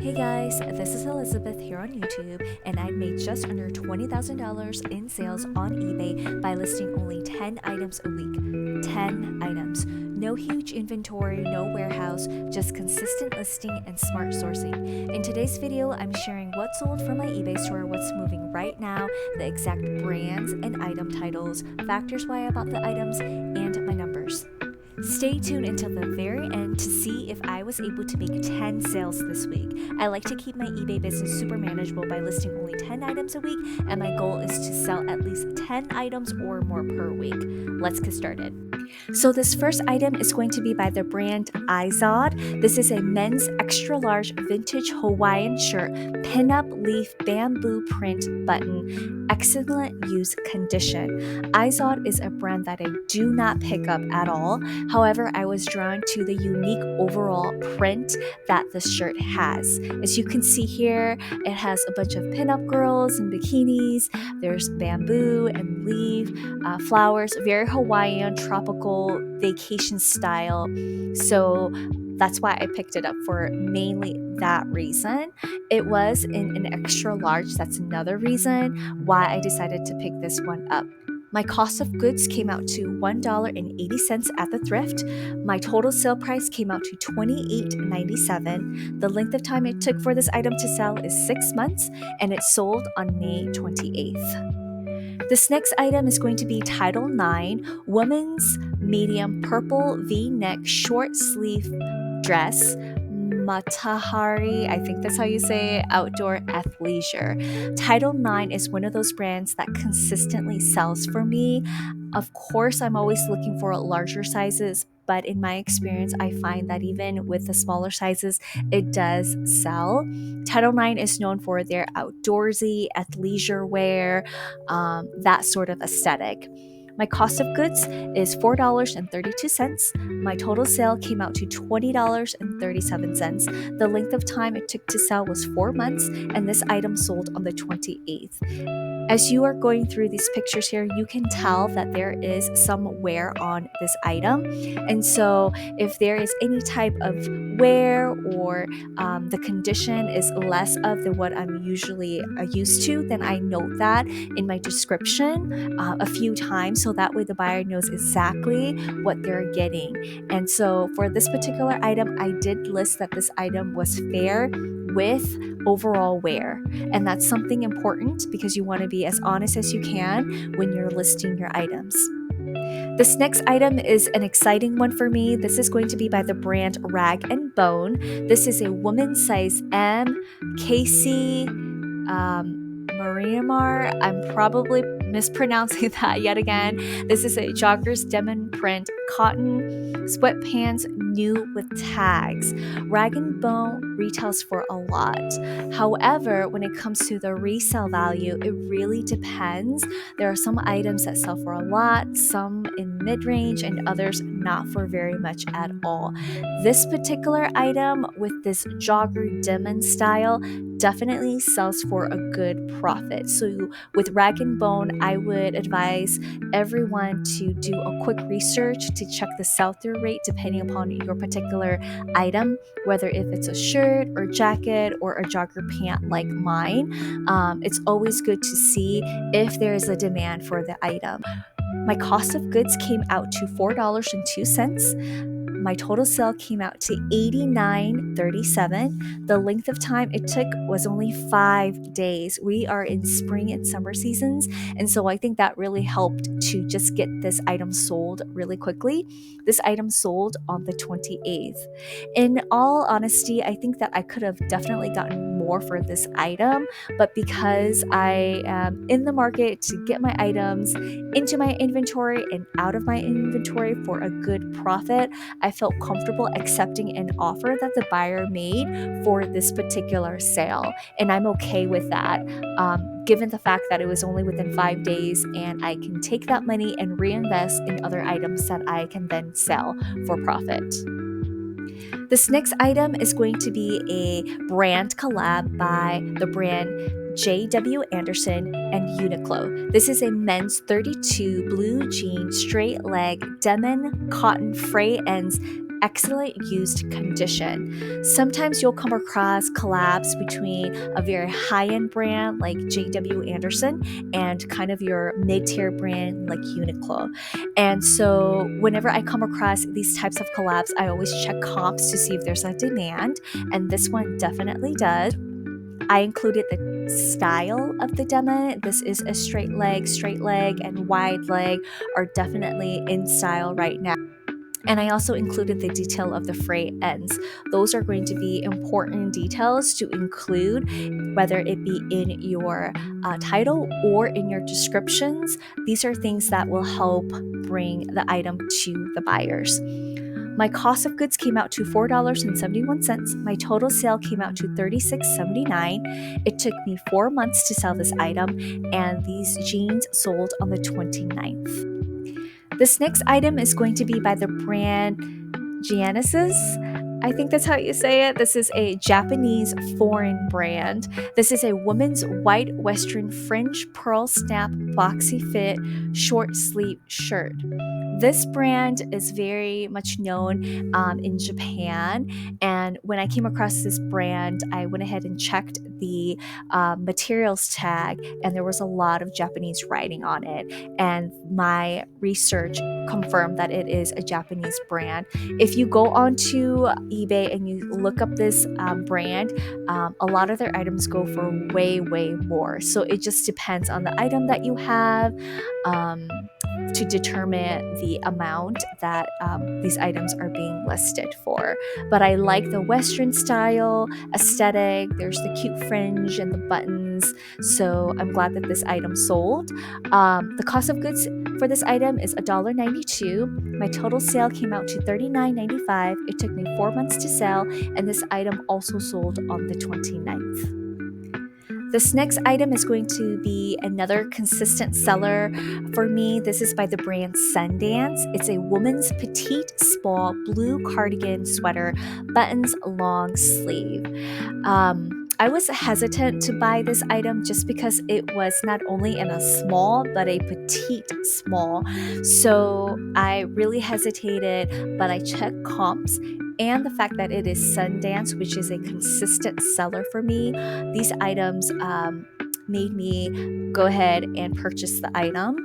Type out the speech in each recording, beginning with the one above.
Hey guys, this is Elizabeth here on YouTube, and I made just under $20,000 in sales on eBay by listing only 10 items a week. 10 items. No huge inventory, no warehouse, just consistent listing and smart sourcing. In today's video, I'm sharing what's sold from my eBay store, what's moving right now, the exact brands and item titles, factors why I bought the items, and my numbers. Stay tuned until the very end to see if I was able to make 10 sales this week. I like to keep my eBay business super manageable by listing only 10 items a week, and my goal is to sell at least 10 items or more per week. Let's get started. So this first item is going to be by the brand Izod. This is a men's extra large vintage Hawaiian shirt, pinup leaf bamboo print button, excellent use condition. Izod is a brand that I do not pick up at all. However, I was drawn to the unique overall print that this shirt has. As you can see here, it has a bunch of pinup girls in bikinis. There's bamboo and leaf, flowers, very Hawaiian, tropical, vacation style. So that's why I picked it up, for mainly that reason. It was in an extra large. That's another reason why I decided to pick this one up. My cost of goods came out to $1.80 at the Thrift. My total sale price came out to $28.97. The length of time it took for this item to sell is 6 months, and it sold on May 28th. This next item is going to be Title IX Women's Medium Purple V-Neck Short Sleeve Dress, Matahari, I think that's how you say it, outdoor athleisure. Title IX is one of those brands that consistently sells for me. Of course, I'm always looking for larger sizes, but in my experience, I find that even with the smaller sizes, it does sell. Title IX is known for their outdoorsy, athleisure wear, that sort of aesthetic. My cost of goods is $4.32. My total sale came out to $20.37. The length of time it took to sell was 4 months, and this item sold on the 28th. As you are going through these pictures here, you can tell that there is some wear on this item. And so if there is any type of wear or the condition is less of than what I'm usually used to, then I note that in my description a few times, so that way the buyer knows exactly what they're getting. And so for this particular item, I did list that this item was fair with overall wear. And that's something important because you want to be as honest as you can when you're listing your items. This next item is an exciting one for me. This is going to be by the brand Rag & Bone. This is a woman's size M, Casey Marinamar. I'm probably mispronouncing that yet again. This is a jogger's denim print cotton sweatpants, new with tags. Rag & Bone retails for a lot. However, when it comes to the resale value, it really depends. There are some items that sell for a lot, some in mid-range, and others not for very much at all. This particular item with this jogger denim style definitely sells for a good profit. So with Rag & Bone, I would advise everyone to do a quick research to check the sell-through rate depending upon your particular item, whether if it's a shirt or jacket or a jogger pant like mine. It's always good to see if there is a demand for the item. My cost of goods came out to $4.02. My total sale came out to $89.37. The length of time it took was only 5 days. We are in spring and summer seasons, and so I think that really helped to just get this item sold really quickly. This item sold on the 28th. In all honesty, I think that I could have definitely gotten more for this item, but because I am in the market to get my items into my inventory and out of my inventory for a good profit, I felt comfortable accepting an offer that the buyer made for this particular sale. And I'm okay with that, given the fact that it was only within 5 days and I can take that money and reinvest in other items that I can then sell for profit. This next item is going to be a brand collab by the brand J.W. Anderson and Uniqlo. This is a men's 32 blue jean straight leg denim cotton fray ends excellent used condition. Sometimes you'll come across collabs between a very high-end brand like J.W. Anderson and kind of your mid-tier brand like Uniqlo. And so whenever I come across these types of collabs, I always check comps to see if there's a demand, and this one definitely does. I included the style of the denim. This is a straight leg and wide leg are definitely in style right now. And I also included the detail of the fray ends. Those are going to be important details to include, whether it be in your title or in your descriptions. These are things that will help bring the item to the buyers. My cost of goods came out to $4.71. My total sale came out to $36.79. It took me 4 months to sell this item, and these jeans sold on the 29th. This next item is going to be by the brand Genesis. I think that's how you say it. This is a Japanese foreign brand. This is a woman's white western fringe pearl snap boxy fit short sleeve shirt. This brand is very much known in Japan, and when I came across this brand, I went ahead and checked the materials tag, and there was a lot of Japanese writing on it, and my research confirmed that it is a Japanese brand. If you go onto eBay and you look up this brand, a lot of their items go for way more. So it just depends on the item that you have to determine the amount that these items are being listed for. But I like the Western style aesthetic. There's the cute fringe and the buttons. So I'm glad that this item sold. The cost of goods for this item is $1.92. My total sale came out to $39.95. It took me 4 months to sell, and this item also sold on the 29th. This next item is going to be another consistent seller for me. This is by the brand Sundance. It's a woman's petite small blue cardigan sweater, buttons long sleeve. I was hesitant to buy this item just because it was not only in a small but a petite small. So I really hesitated, but I checked comps and the fact that it is Sundance, which is a consistent seller for me. These items made me go ahead and purchase the item.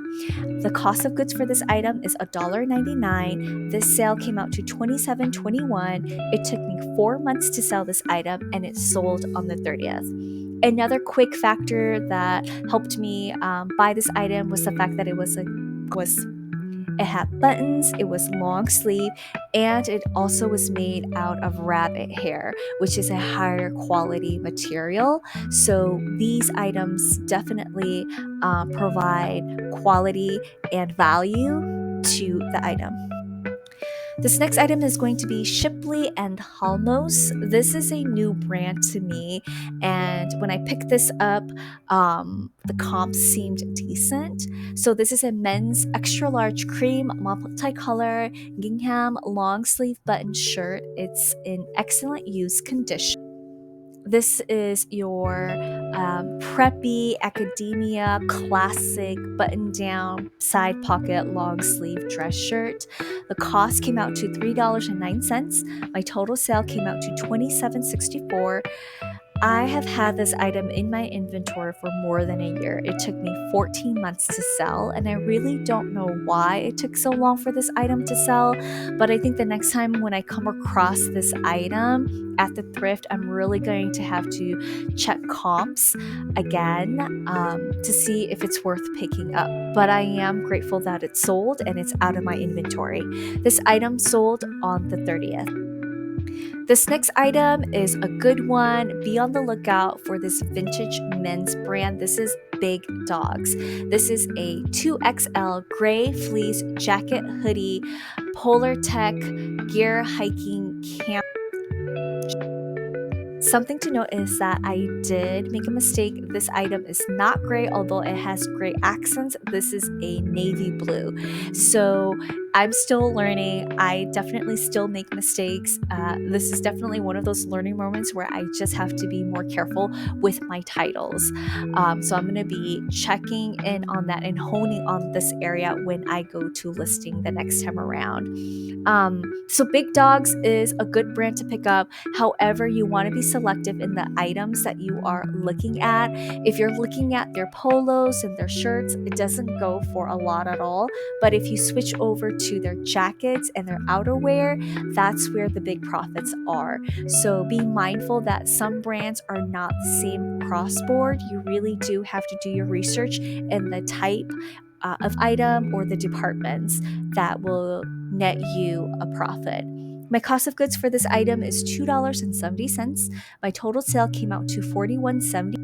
The cost of goods for this item is $1.99. This sale came out to $27.21. It took me 4 months to sell this item, and it sold on the 30th. Another quick factor that helped me buy this item was the fact that it had buttons, it was long sleeve, and it also was made out of rabbit hair, which is a higher quality material. So these items definitely provide quality and value to the item. This next item is going to be Shipley and Halmos. This is a new brand to me, and when I picked this up, the comps seemed decent. So this is a men's extra large cream multicolor gingham long sleeve button shirt. It's in excellent use condition. This is your preppy academia classic button down side pocket long sleeve dress shirt. The cost came out to $3.09. My total sale came out to $27.64. I have had this item in my inventory for more than a year. It took me 14 months to sell, and I really don't know why it took so long for this item to sell, but I think the next time when I come across this item at the thrift, I'm really going to have to check comps again to see if it's worth picking up. But I am grateful that it sold and it's out of my inventory. This item sold on the 30th. This next item is a good one. Be on the lookout for this vintage men's brand. This is Big Dogs. This is a 2XL gray fleece jacket hoodie, Polar Tech gear hiking camp. Something to note is that I did make a mistake. This item is not gray, although it has gray accents. This is a navy blue. So I'm still learning. I definitely still make mistakes. This is definitely one of those learning moments where I just have to be more careful with my titles. So I'm going to be checking in on that and honing on this area when I go to listing the next time around. So Big Dogs is a good brand to pick up. However, you want to be selective in the items that you are looking at. If you're looking at their polos and their shirts, it doesn't go for a lot at all. But if you switch over to their jackets and their outerwear, that's where the big profits are. So be mindful that some brands are not the same cross board. You really do have to do your research in the type of item or the departments that will net you a profit. My cost of goods for this item is $2.70. My total sale came out to $41.70.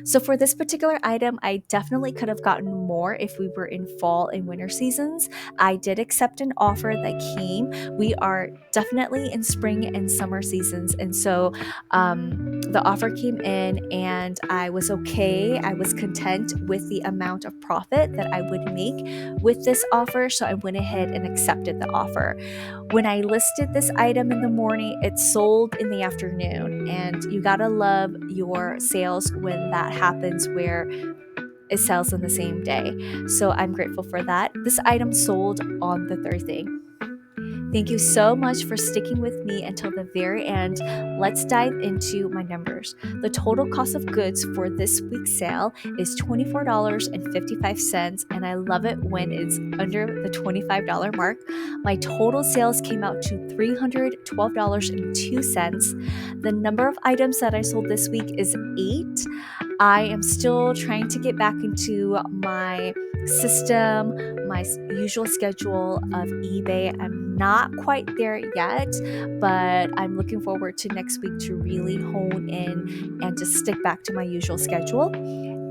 So for this particular item, I definitely could have gotten more if we were in fall and winter seasons. I did accept an offer that came. We are definitely in spring and summer seasons. And so the offer came in and I was okay. I was content with the amount of profit that I would make with this offer. So I went ahead and accepted the offer. When I listed this item in the morning, it sold in the afternoon. And you gotta love your sales when that happens, where it sells on the same day. So I'm grateful for that. This item sold on the Thursday. Thank you so much for sticking with me until the very end. Let's dive into my numbers. The total cost of goods for this week's sale is $24.55, and I love it when it's under the $25 mark. My total sales came out to $312.02. The number of items that I sold this week is 8. I am still trying to get back into my system, my usual schedule of eBay. I'm not quite there yet, but I'm looking forward to next week to really hone in and just stick back to my usual schedule.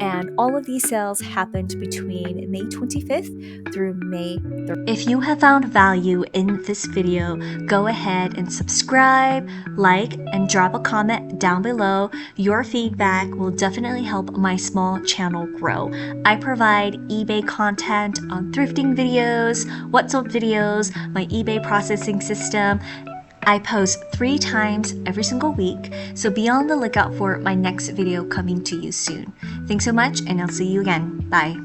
And all of these sales happened between May 25th through May 3rd. If you have found value in this video, go ahead and subscribe, like, and drop a comment down below. Your feedback will definitely help my small channel grow. I provide eBay content on thrifting videos, what sold videos, my eBay processing system. I post 3 times every single week, so be on the lookout for my next video coming to you soon. Thanks so much, and I'll see you again. Bye.